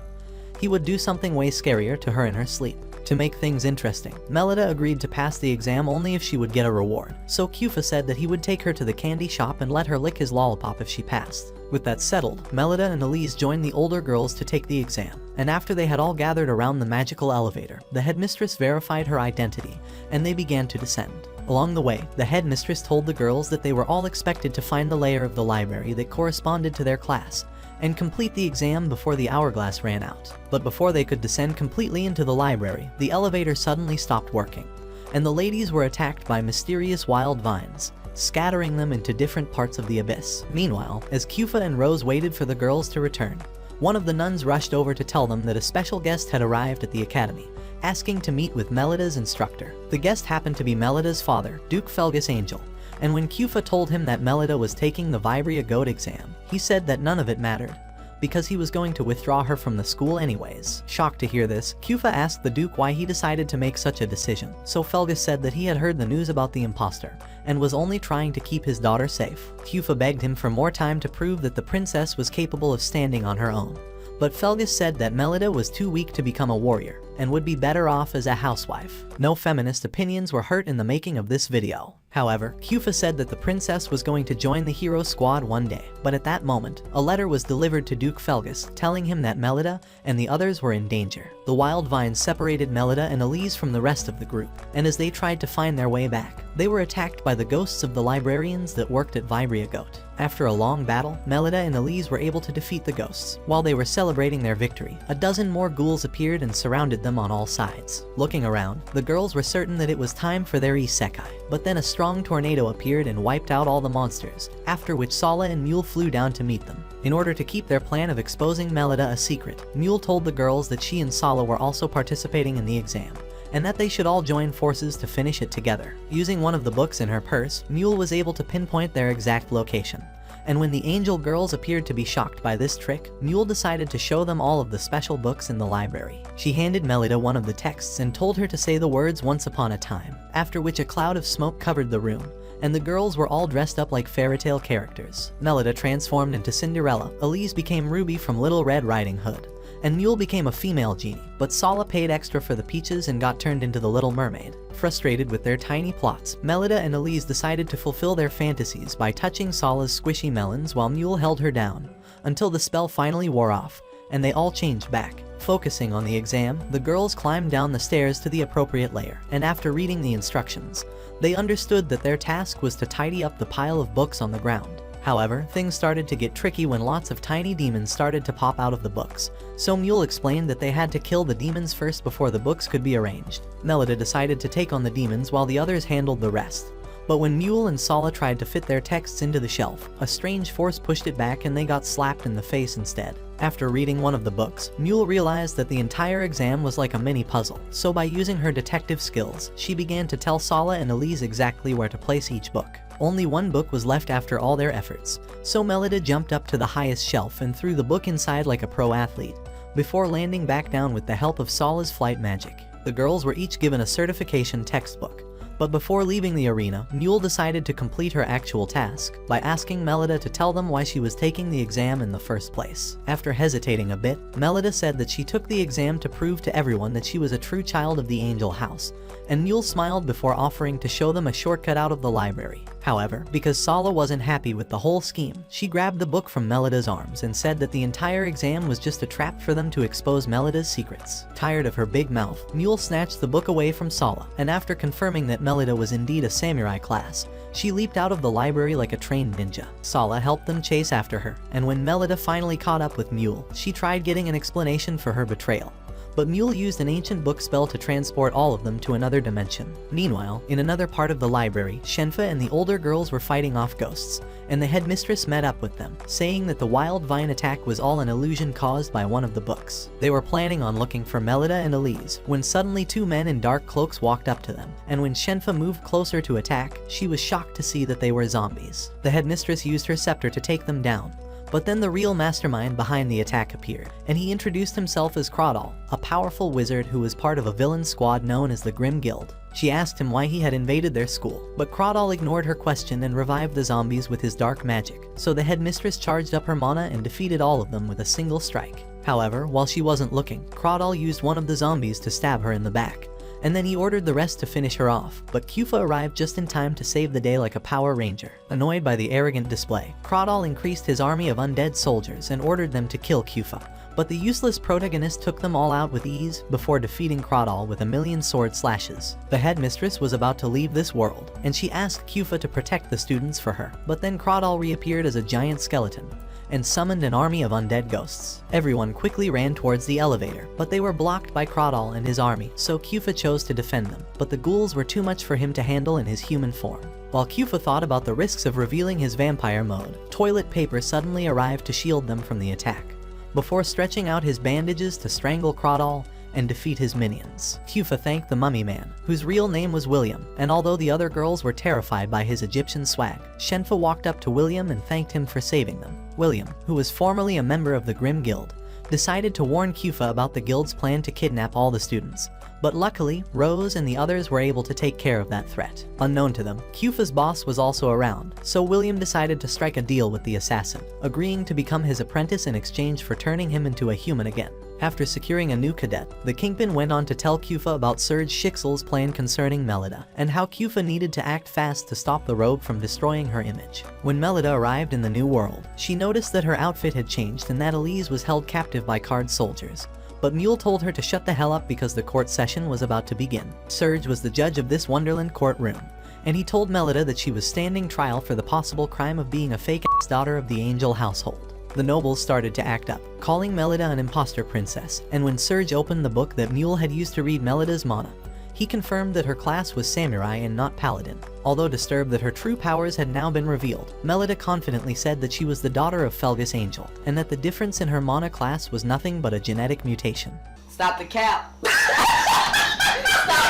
he would do something way scarier to her in her sleep. To make things interesting, Melida agreed to pass the exam only if she would get a reward, so Kufa said that he would take her to the candy shop and let her lick his lollipop if she passed. With that settled, Melida and Elise joined the older girls to take the exam, and after they had all gathered around the magical elevator, the headmistress verified her identity, and they began to descend. Along the way, the headmistress told the girls that they were all expected to find the layer of the library that corresponded to their class, and complete the exam before the hourglass ran out. But before they could descend completely into the library, the elevator suddenly stopped working, and the ladies were attacked by mysterious wild vines, scattering them into different parts of the abyss. Meanwhile, as Kufa and Rose waited for the girls to return, one of the nuns rushed over to tell them that a special guest had arrived at the academy, asking to meet with Melida's instructor. The guest happened to be Melida's father, Duke Felgus Angel, and when Kufa told him that Melida was taking the Vibria Goat exam, he said that none of it mattered, because he was going to withdraw her from the school anyways. Shocked to hear this, Kufa asked the Duke why he decided to make such a decision, so Felgus said that he had heard the news about the imposter, and was only trying to keep his daughter safe. Kufa begged him for more time to prove that the princess was capable of standing on her own, but Felgus said that Melida was too weak to become a warrior, and would be better off as a housewife. No feminist opinions were hurt in the making of this video. However, Kufa said that the princess was going to join the hero squad one day, but at that moment, a letter was delivered to Duke Felgus telling him that Melida and the others were in danger. The wild vines separated Melida and Elise from the rest of the group, and as they tried to find their way back, they were attacked by the ghosts of the librarians that worked at Vibria Goat. After a long battle, Melida and Elise were able to defeat the ghosts. While they were celebrating their victory, a dozen more ghouls appeared and surrounded them on all sides. Looking around, the girls were certain that it was time for their isekai, but then a strong tornado appeared and wiped out all the monsters, after which Sala and Mule flew down to meet them. In order to keep their plan of exposing Melida a secret, Mule told the girls that she and Sala were also participating in the exam, and that they should all join forces to finish it together. Using one of the books in her purse, Mule was able to pinpoint their exact location. And when the angel girls appeared to be shocked by this trick, Mule decided to show them all of the special books in the library. She handed Melida one of the texts and told her to say the words "once upon a time," after which a cloud of smoke covered the room, and the girls were all dressed up like fairy tale characters. Melida transformed into Cinderella, Elise became Ruby from Little Red Riding Hood, and Mule became a female genie, but Sala paid extra for the peaches and got turned into the Little Mermaid. Frustrated with their tiny plots, Melida and Elise decided to fulfill their fantasies by touching Sala's squishy melons while Mule held her down, until the spell finally wore off, and they all changed back. Focusing on the exam, the girls climbed down the stairs to the appropriate layer, and after reading the instructions, they understood that their task was to tidy up the pile of books on the ground. However, things started to get tricky when lots of tiny demons started to pop out of the books, so Mule explained that they had to kill the demons first before the books could be arranged. Melida decided to take on the demons while the others handled the rest. But when Mule and Sala tried to fit their texts into the shelf, a strange force pushed it back and they got slapped in the face instead. After reading one of the books, Mule realized that the entire exam was like a mini puzzle, so by using her detective skills, she began to tell Sala and Elise exactly where to place each book. Only one book was left after all their efforts, so Melida jumped up to the highest shelf and threw the book inside like a pro athlete, before landing back down with the help of Sala's flight magic. The girls were each given a certification textbook. But before leaving the arena, Mule decided to complete her actual task by asking Melida to tell them why she was taking the exam in the first place. After hesitating a bit, Melida said that she took the exam to prove to everyone that she was a true child of the Angel House, and Mule smiled before offering to show them a shortcut out of the library. However, because Sala wasn't happy with the whole scheme, she grabbed the book from Melida's arms and said that the entire exam was just a trap for them to expose Melida's secrets. Tired of her big mouth, Mule snatched the book away from Sala, and after confirming that Melida was indeed a samurai class, she leaped out of the library like a trained ninja. Sala helped them chase after her, and when Melida finally caught up with Mule, she tried getting an explanation for her betrayal. But Mule used an ancient book spell to transport all of them to another dimension. Meanwhile, in another part of the library, Shenfa and the older girls were fighting off ghosts, and the headmistress met up with them, saying that the wild vine attack was all an illusion caused by one of the books. They were planning on looking for Melida and Elise, when suddenly two men in dark cloaks walked up to them, and when Shenfa moved closer to attack, she was shocked to see that they were zombies. The headmistress used her scepter to take them down. But then the real mastermind behind the attack appeared, and he introduced himself as Crawdall, a powerful wizard who was part of a villain squad known as the Grim Guild. She asked him why he had invaded their school, but Crawdall ignored her question and revived the zombies with his dark magic, so the headmistress charged up her mana and defeated all of them with a single strike. However, while she wasn't looking, Crawdall used one of the zombies to stab her in the back, and then he ordered the rest to finish her off, but Kufa arrived just in time to save the day like a Power Ranger. Annoyed by the arrogant display, Crawdall increased his army of undead soldiers and ordered them to kill Kufa, but the useless protagonist took them all out with ease before defeating Crawdall with 1,000,000 sword slashes. The headmistress was about to leave this world, and she asked Kufa to protect the students for her, but then Crawdall reappeared as a giant skeleton and summoned an army of undead ghosts. Everyone quickly ran towards the elevator, but they were blocked by Crawdall and his army, so Kufa chose to defend them, but the ghouls were too much for him to handle in his human form. While Kufa thought about the risks of revealing his vampire mode, toilet paper suddenly arrived to shield them from the attack, before stretching out his bandages to strangle Crawdall and defeat his minions. Kufa thanked the mummy man, whose real name was William, and although the other girls were terrified by his Egyptian swag, Shenfa walked up to William and thanked him for saving them. William, who was formerly a member of the Grim Guild, decided to warn Kufa about the guild's plan to kidnap all the students, but luckily, Rose and the others were able to take care of that threat. Unknown to them, Kufa's boss was also around, so William decided to strike a deal with the assassin, agreeing to become his apprentice in exchange for turning him into a human again. After securing a new cadet, the Kingpin went on to tell Kufa about Serge Schixel's plan concerning Melida, and how Kufa needed to act fast to stop the rogue from destroying her image. When Melida arrived in the new world, she noticed that her outfit had changed and that Elise was held captive by card soldiers. But Mule told her to shut the hell up because the court session was about to begin. Serge was the judge of this Wonderland courtroom, and he told Melida that she was standing trial for the possible crime of being a fake-ass daughter of the Angel household. The nobles started to act up, calling Melida an imposter princess, and when Serge opened the book that Mule had used to read Melida's mana, he confirmed that her class was samurai and not paladin. Although disturbed that her true powers had now been revealed, Melida confidently said that she was the daughter of Felgus Angel, and that the difference in her mana class was nothing but a genetic mutation. Stop the cap! Stop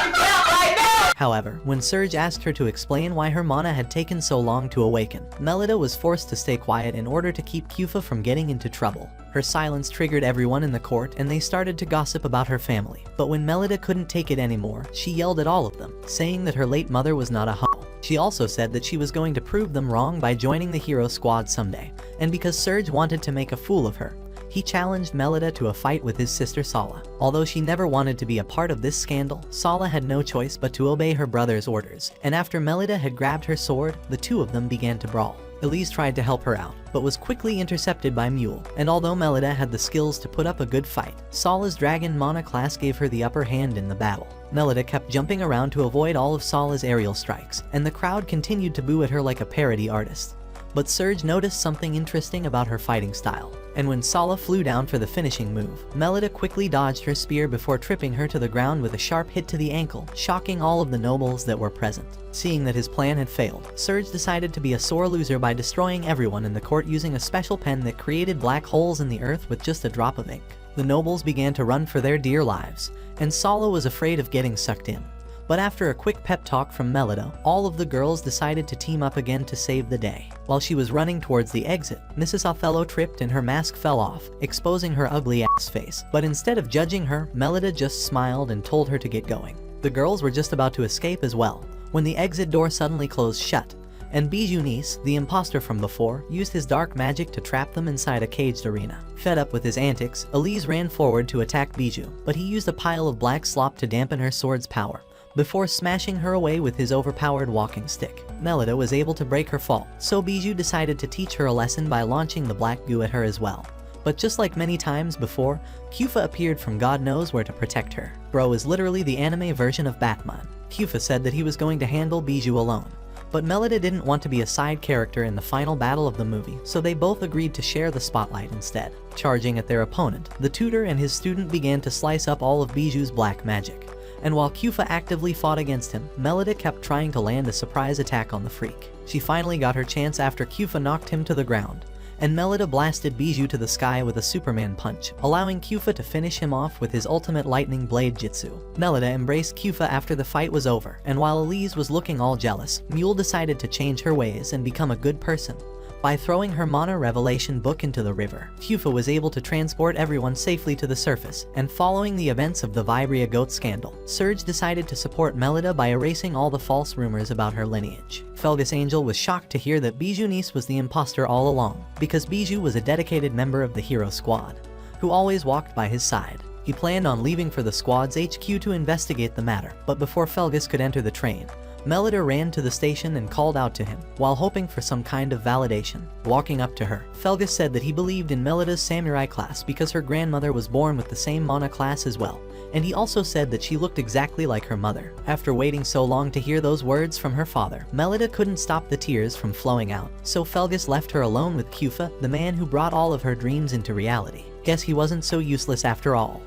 the cap right now! However, when Serge asked her to explain why her mana had taken so long to awaken, Melida was forced to stay quiet in order to keep Kufa from getting into trouble. Her silence triggered everyone in the court and they started to gossip about her family. But when Melida couldn't take it anymore, she yelled at all of them, saying that her late mother was not a hoe. She also said that she was going to prove them wrong by joining the hero squad someday. And because Serge wanted to make a fool of her, he challenged Melida to a fight with his sister Sala. Although she never wanted to be a part of this scandal, Sala had no choice but to obey her brother's orders, and after Melida had grabbed her sword, the two of them began to brawl. Elise tried to help her out, but was quickly intercepted by Mule, and although Melida had the skills to put up a good fight, Sala's Dragon Mana class gave her the upper hand in the battle. Melida kept jumping around to avoid all of Sala's aerial strikes, and the crowd continued to boo at her like a parody artist. But Surge noticed something interesting about her fighting style, and when Sala flew down for the finishing move, Melida quickly dodged her spear before tripping her to the ground with a sharp hit to the ankle, shocking all of the nobles that were present. Seeing that his plan had failed, Surge decided to be a sore loser by destroying everyone in the court using a special pen that created black holes in the earth with just a drop of ink. The nobles began to run for their dear lives, and Sala was afraid of getting sucked in. But after a quick pep talk from Melida, all of the girls decided to team up again to save the day. While she was running towards the exit, Mrs. Othello tripped and her mask fell off, exposing her ugly ass face. But instead of judging her, Melida just smiled and told her to get going. The girls were just about to escape as well, when the exit door suddenly closed shut, and Bijou Nice, the imposter from before, used his dark magic to trap them inside a caged arena. Fed up with his antics, Elise ran forward to attack Bijou, but he used a pile of black slop to dampen her sword's power, before smashing her away with his overpowered walking stick. Melida was able to break her fall, so Bijou decided to teach her a lesson by launching the black goo at her as well. But just like many times before, Kufa appeared from God knows where to protect her. Bro is literally the anime version of Batman. Kufa said that he was going to handle Bijou alone, but Melida didn't want to be a side character in the final battle of the movie, so they both agreed to share the spotlight instead. Charging at their opponent, the tutor and his student began to slice up all of Bijou's black magic. And while Kufa actively fought against him, Melida kept trying to land a surprise attack on the freak. She finally got her chance after Kufa knocked him to the ground, and Melida blasted Bijou to the sky with a Superman punch, allowing Kufa to finish him off with his ultimate lightning blade jutsu. Melida embraced Kufa after the fight was over, and while Elise was looking all jealous, Mule decided to change her ways and become a good person. By throwing her Mana Revelation book into the river, Kufa was able to transport everyone safely to the surface, and following the events of the Vibria goat scandal, Surge decided to support Melida by erasing all the false rumors about her lineage. Felgus Angel was shocked to hear that Bijou Nice was the imposter all along, because Bijou was a dedicated member of the hero squad, who always walked by his side. He planned on leaving for the squad's HQ to investigate the matter, but before Felgus could enter the train, Melida ran to the station and called out to him, while hoping for some kind of validation. Walking up to her, Felgus said that he believed in Melida's samurai class because her grandmother was born with the same Mana class as well, and he also said that she looked exactly like her mother. After waiting so long to hear those words from her father, Melida couldn't stop the tears from flowing out, so Felgus left her alone with Kufa, the man who brought all of her dreams into reality. Guess he wasn't so useless after all.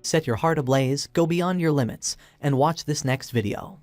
Set your heart ablaze, go beyond your limits, and watch this next video.